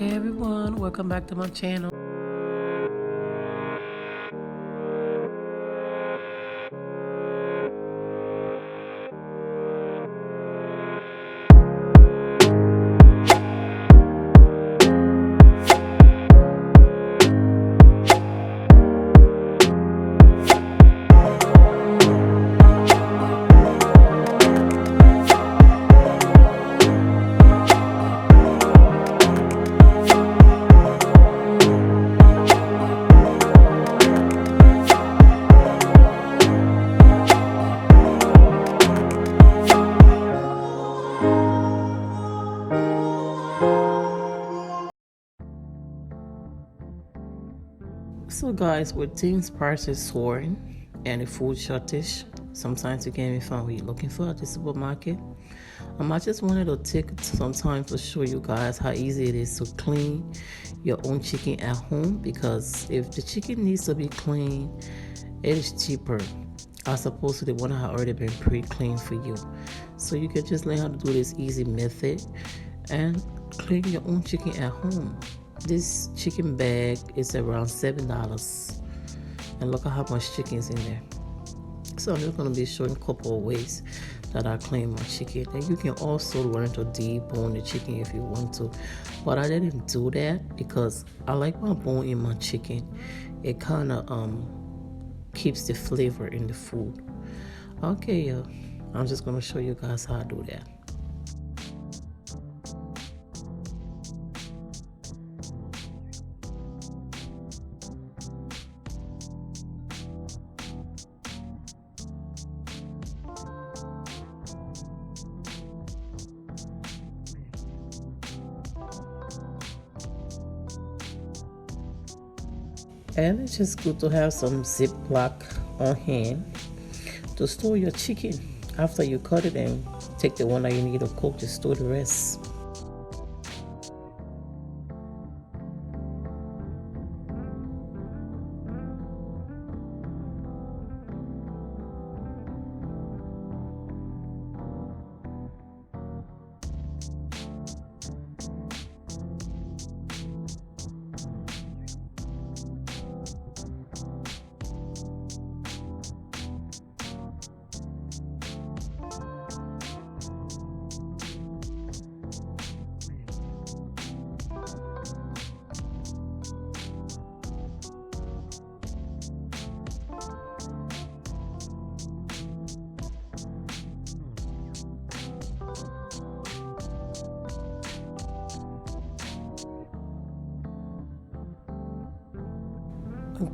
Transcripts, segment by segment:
Hey everyone, welcome back to my channel. So guys, with things prices soaring and the food shortage, sometimes you can't even find what you're looking for at the supermarket. I just wanted to take some time to show you guys how easy it is to clean your own chicken at home, because if the chicken needs to be cleaned, it is cheaper as opposed to the one that had already been pre-cleaned for you. So you can just learn how to do this easy method and clean your own chicken at home. This chicken bag is around $7, and look at how much chicken is in there. So I'm just going to be showing a couple of ways that I clean my chicken, and you can also learn to debone the chicken if you want to, but I didn't do that because I like my bone in my chicken. It kind of keeps the flavor in the food. Okay, I'm just going to show you guys how I do that. And it's just good to have some Ziploc on hand to store your chicken. After you cut it and take the one that you need to cook, just store the rest.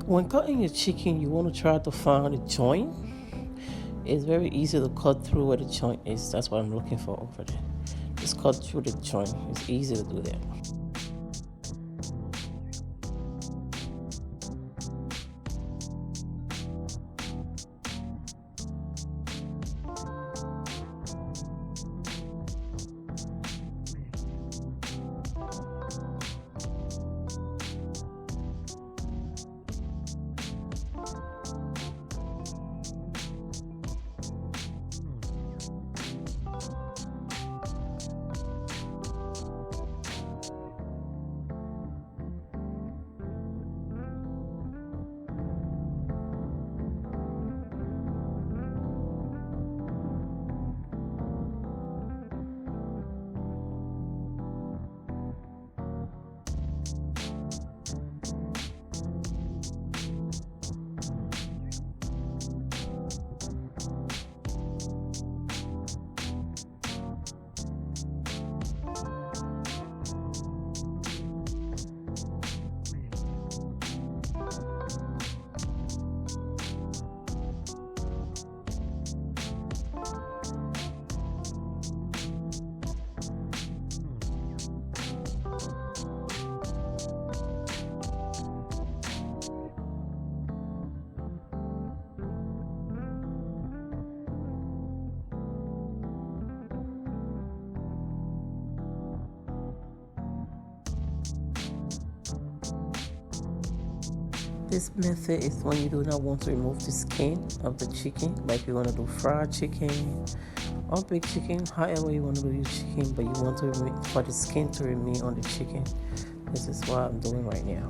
When cutting your chicken, you want to try to find a joint. It's very easy to cut through where the joint is. That's what I'm looking for over there. Just cut through the joint. It's easy to do that. This method is when you do not want to remove the skin of the chicken, like you want to do fried chicken or baked chicken, however you want to do your chicken, but you want to for the skin to remain on the chicken. This is what I'm doing right now.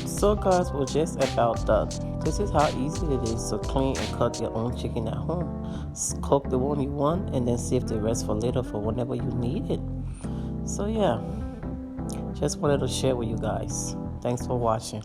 So guys, we're just about done. This is how easy it is to clean and cut your own chicken at home. Cook the one you want and then save the rest for later for whenever you need it. So yeah, just wanted to share with you guys. Thanks for watching.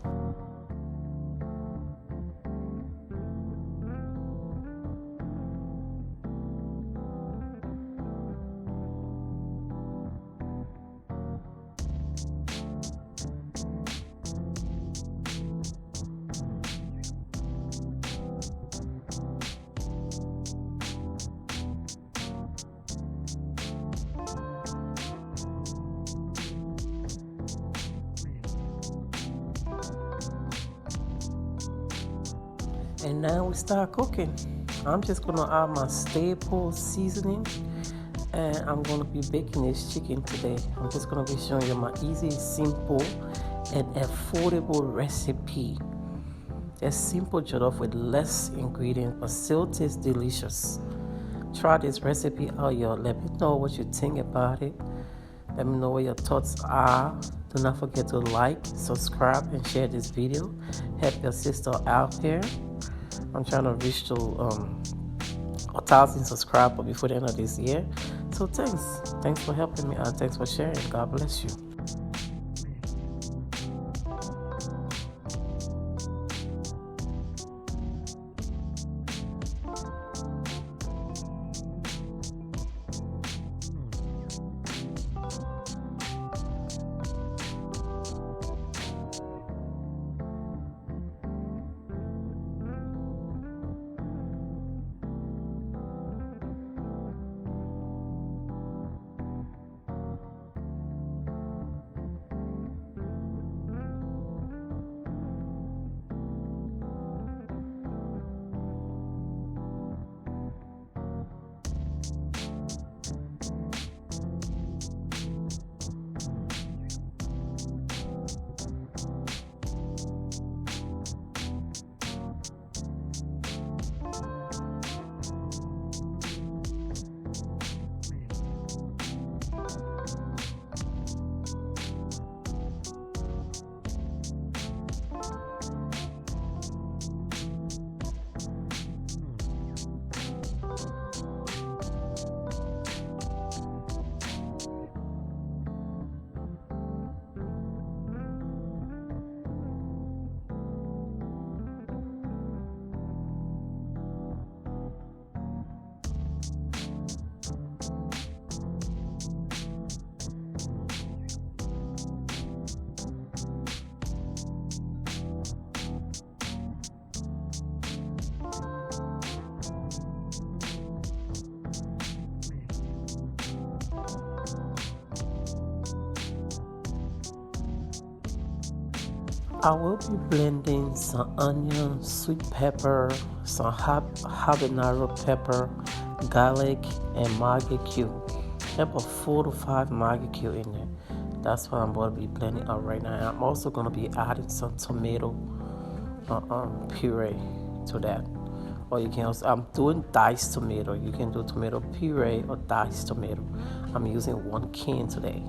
And now we start cooking. I'm just gonna add my staple seasoning, and I'm gonna be baking this chicken today. I'm just gonna be showing you my easy, simple, and affordable recipe. A simple jollof with less ingredients but still tastes delicious. Try this recipe out, y'all. Let me know what you think about it. Let me know what your thoughts are. Do not forget to like, subscribe, and share this video. Help your sister out here. I'm trying to reach to 1,000 subscribers before the end of this year. So thanks for helping me out. Thanks for sharing. God bless you. I will be blending some onion, sweet pepper, some habanero pepper, garlic, and Maggi Cube. About 4 to 5 Maggi Cube in there. That's what I'm going to be blending up right now. And I'm also going to be adding some tomato puree to that. Or you can also, I'm doing diced tomato. You can do tomato puree or diced tomato. I'm using 1 can today.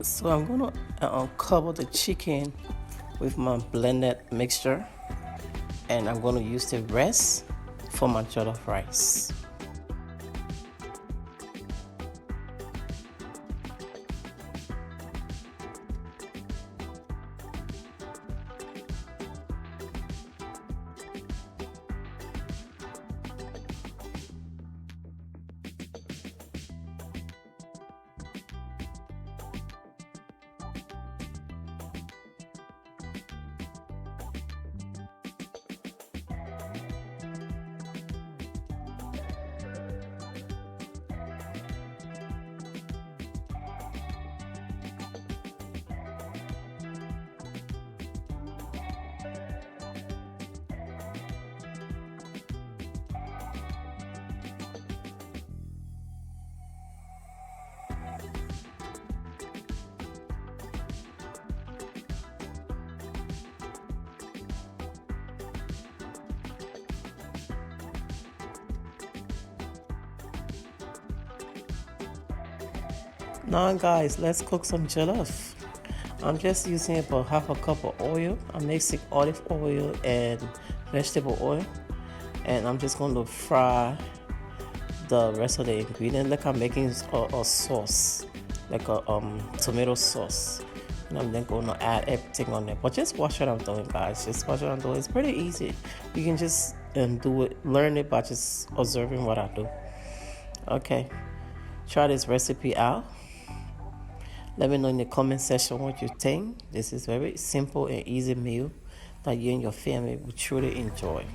So I'm gonna cover the chicken with my blended mixture, and I'm gonna use the rest for my jollof rice. Now guys, let's cook some jollof. I'm just using about half a cup of oil. I'm mixing olive oil and vegetable oil, and I'm just going to fry the rest of the ingredient like I'm making a sauce, like a tomato sauce. And I'm then going to add everything on there. But just watch what I'm doing, guys. Just watch what I'm doing. It's pretty easy. You can just do it, learn it by just observing what I do. Okay, try this recipe out. Let me know in the comment section what you think. This is very simple and easy meal that you and your family will truly enjoy.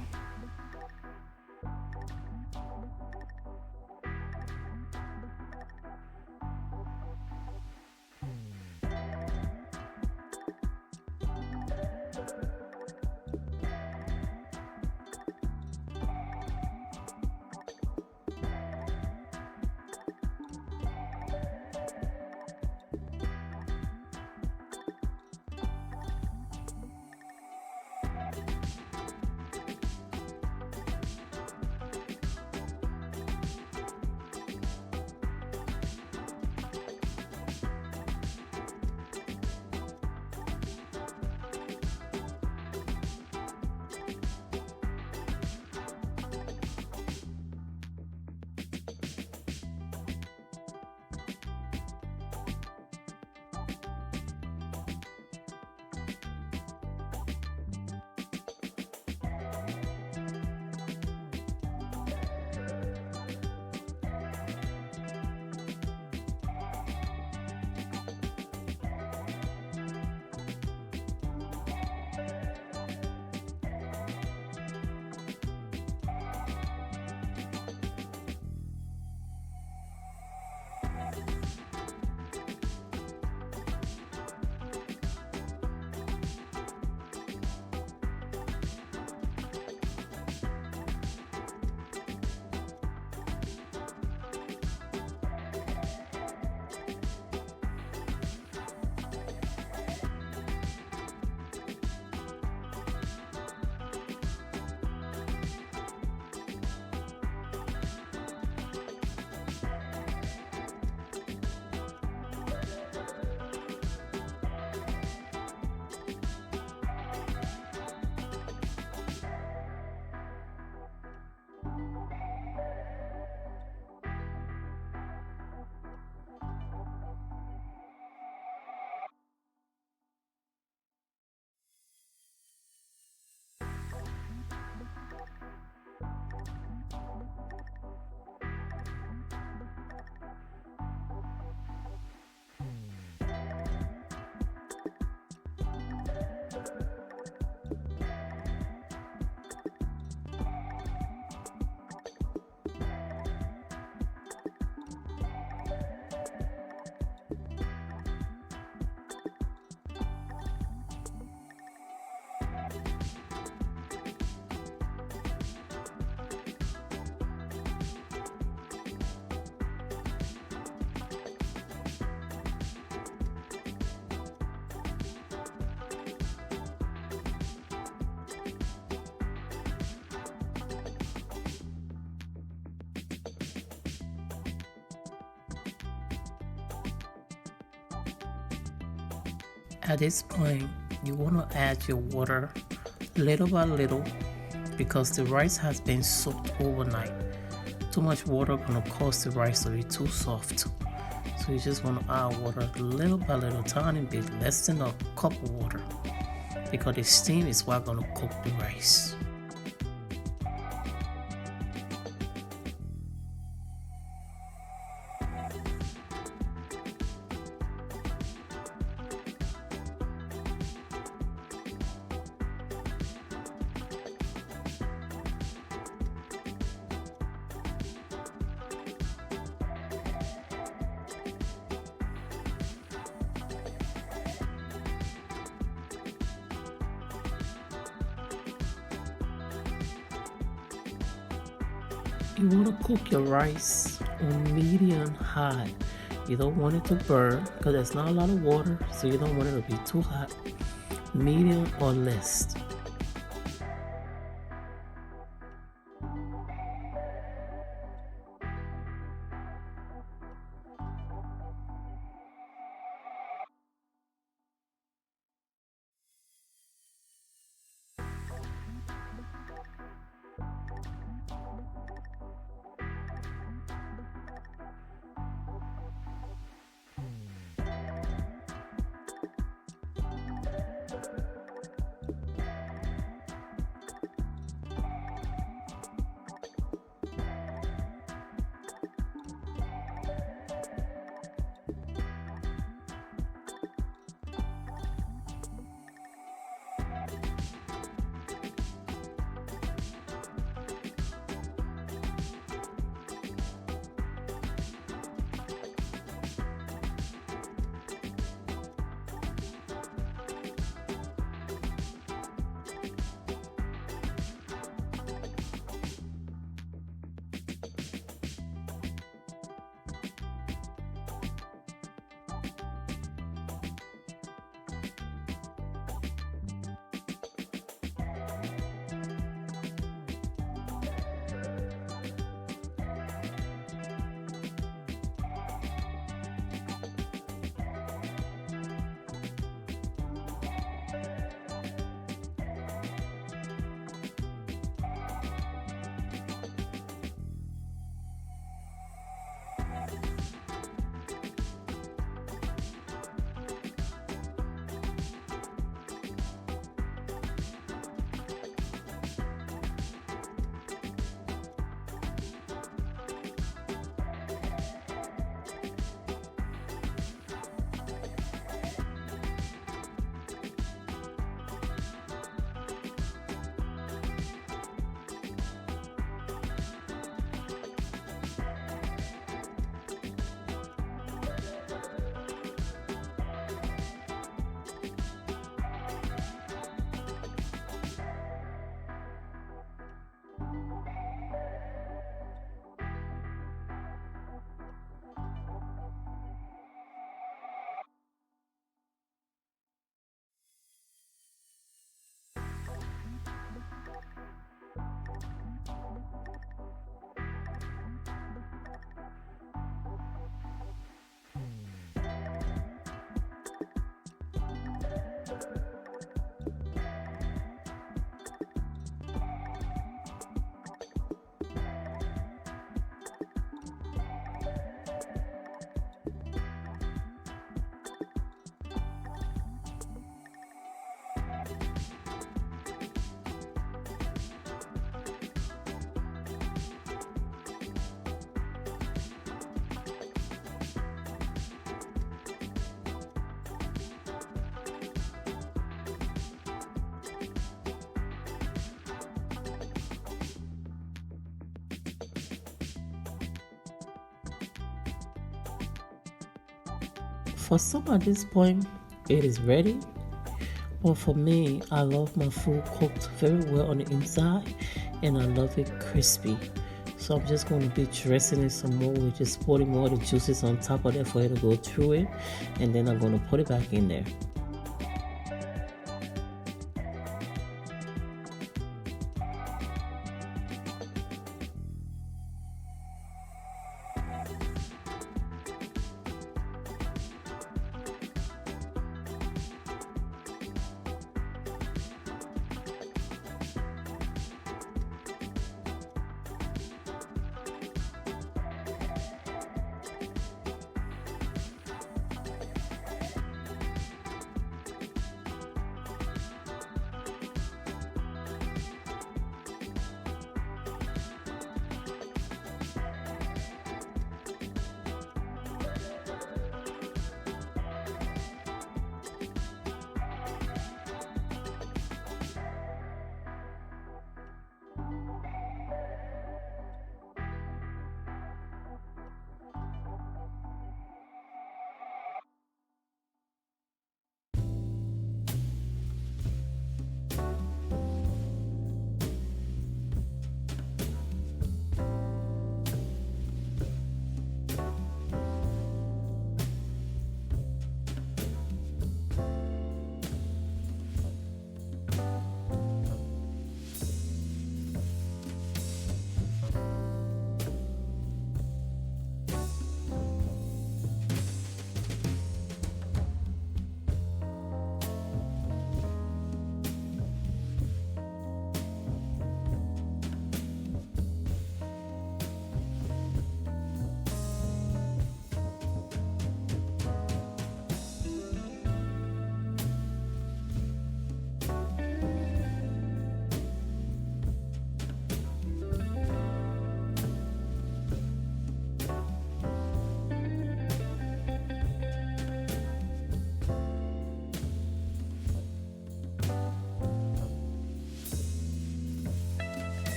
At this point, you want to add your water little by little because the rice has been soaked overnight. Too much water gonna cause the rice to be too soft. So you just want to add water little by little, tiny bit, less than a cup of water, because the steam is what gonna cook the rice. You want to cook your rice on medium high. You don't want it to burn because there's not a lot of water, so you don't want it to be too hot. Medium or less. For some at this point, it is ready. But for me, I love my food cooked very well on the inside, and I love it crispy. So I'm just going to be dressing it some more with just putting more of the juices on top of that for it to go through it, and then I'm going to put it back in there.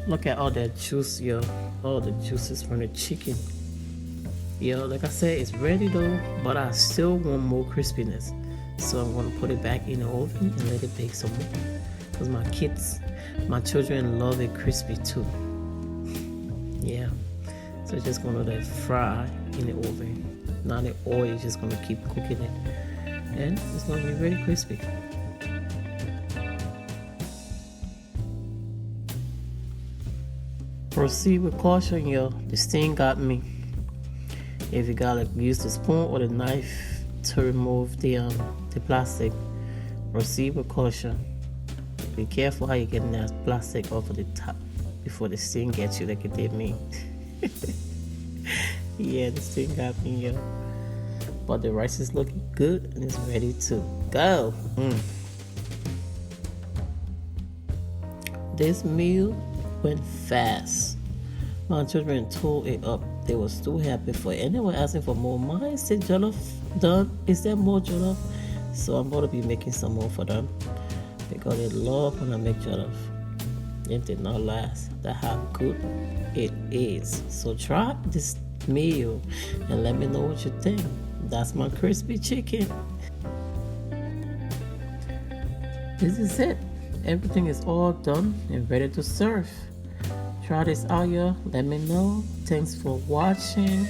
Look at all that juice, yo. All the juices from the chicken. Yo, like I said, it's ready though, but I still want more crispiness. So I'm gonna put it back in the oven and let it bake some more. Because my children love it crispy too. Yeah. So just gonna let it fry in the oven. Now the oil is just gonna keep cooking it. And it's gonna be very crispy. Proceed with caution, yo. This thing got me. If you gotta use the spoon or the knife to remove the plastic, proceed with caution. Be careful how you get that plastic off of the top before this thing gets you like it did me. Yeah, this thing got me, yo. But the rice is looking good and it's ready to go. This meal went fast. My children tore it up. They were so happy for it. And they were asking for more. Mine said jollof done. Is there more jollof? So I'm going to be making some more for them because they love when I make jollof. It did not last. That's how good it is. So try this meal and let me know what you think. That's my crispy chicken. This is it. Everything is all done and ready to serve. Try this out, y'all. Let me know. Thanks for watching.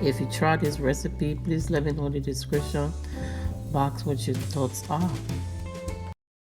If you try this recipe, please let me know in the description box what your thoughts are.